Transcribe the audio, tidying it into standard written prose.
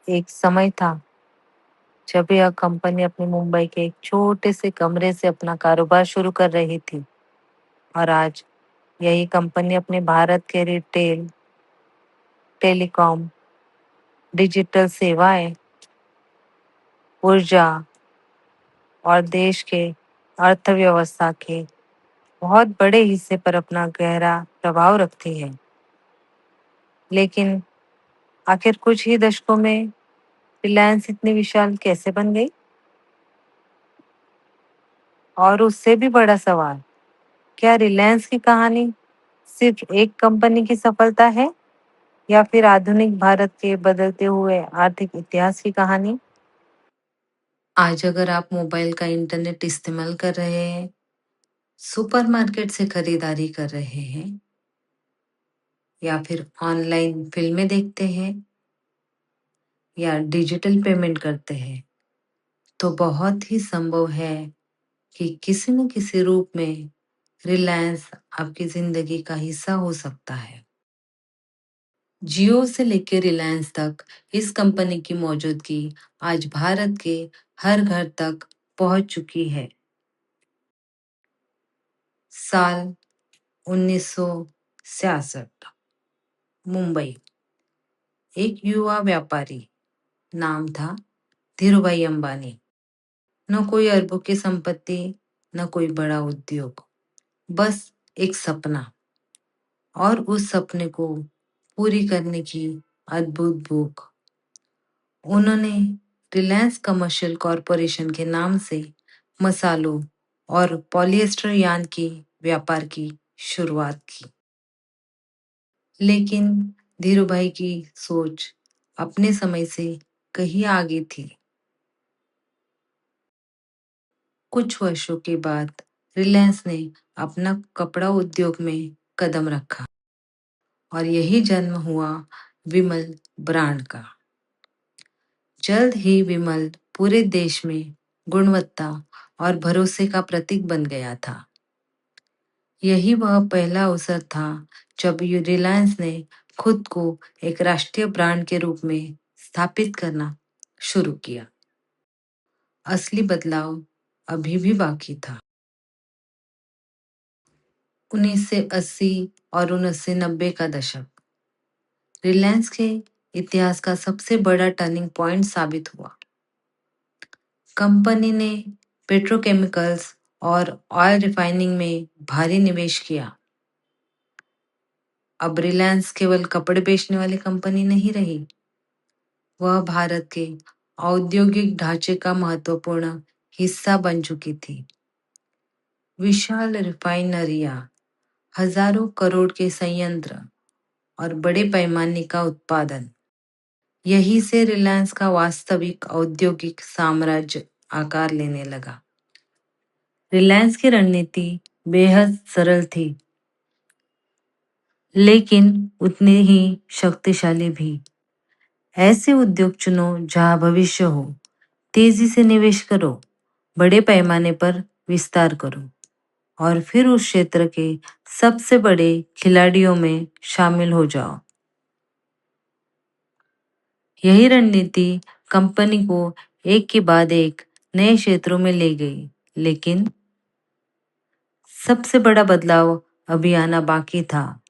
एक समय था जब यह कंपनी अपने मुंबई के एक छोटे से कमरे से अपना कारोबार शुरू कर रही थी और आज यही कंपनी अपने भारत के रिटेल, टेलीकॉम, डिजिटल सेवाएं, ऊर्जा और देश के अर्थव्यवस्था के बहुत बड़े हिस्से पर अपना गहरा प्रभाव रखती है। लेकिन आखिर कुछ ही दशकों में रिलायंस इतनी विशाल कैसे बन गई? और उससे भी बड़ा सवाल, क्या रिलायंस की कहानी सिर्फ एक कंपनी की सफलता है या फिर आधुनिक भारत के बदलते हुए आर्थिक इतिहास की कहानी? आज अगर आप मोबाइल का इंटरनेट इस्तेमाल कर रहे हैं, सुपरमार्केट से खरीदारी कर रहे हैं या फिर ऑनलाइन फिल्में देखते हैं या डिजिटल पेमेंट करते हैं, तो बहुत ही संभव है कि किसी न किसी रूप में रिलायंस आपकी जिंदगी का हिस्सा हो सकता है। जियो से लेकर रिलायंस तक इस कंपनी की मौजूदगी आज भारत के हर घर तक पहुंच चुकी है। साल 1966, मुंबई। एक युवा व्यापारी, नाम था धीरूभाई अंबानी। न कोई अरबों की संपत्ति, न कोई बड़ा उद्योग, बस एक सपना और उस सपने को पूरी करने की अद्भुत भूख। उन्होंने रिलायंस कमर्शियल कॉरपोरेशन के नाम से मसालों और पॉलिएस्टर यार्न की व्यापार की शुरुआत की। लेकिन धीरूभाई की सोच अपने समय से कहीं आगे थी। कुछ वर्षों के बाद रिलायंस ने अपना कपड़ा उद्योग में कदम रखा और यही जन्म हुआ विमल ब्रांड का। जल्द ही विमल पूरे देश में गुणवत्ता और भरोसे का प्रतीक बन गया था। यही वह पहला अवसर था जब रिलायंस ने खुद को एक राष्ट्रीय ब्रांड के रूप में स्थापित करना शुरू किया। असली बदलाव अभी भी बाकी था। 1980 और 1990 का दशक रिलायंस के इतिहास का सबसे बड़ा टर्निंग पॉइंट साबित हुआ। कंपनी ने पेट्रोकेमिकल्स और ऑयल रिफाइनिंग में भारी निवेश किया। अब रिलायंस केवल कपड़े बेचने वाली कंपनी नहीं रही, वह भारत के औद्योगिक ढांचे का महत्वपूर्ण हिस्सा बन चुकी थी। विशाल रिफाइनरियां, हजारों करोड़ के संयंत्र और बड़े पैमाने का उत्पादन, यही से रिलायंस का वास्तविक औद्योगिक साम्राज्य आकार लेने लगा। रिलायंस की रणनीति बेहद सरल थी, लेकिन उतनी ही शक्तिशाली भी। ऐसे उद्योग चुनो जहां भविष्य हो, तेजी से निवेश करो, बड़े पैमाने पर विस्तार करो और फिर उस क्षेत्र के सबसे बड़े खिलाड़ियों में शामिल हो जाओ। यही रणनीति कंपनी को एक के बाद एक नए क्षेत्रों में ले गई, लेकिन सबसे बड़ा बदलाव अभी आना बाकी था।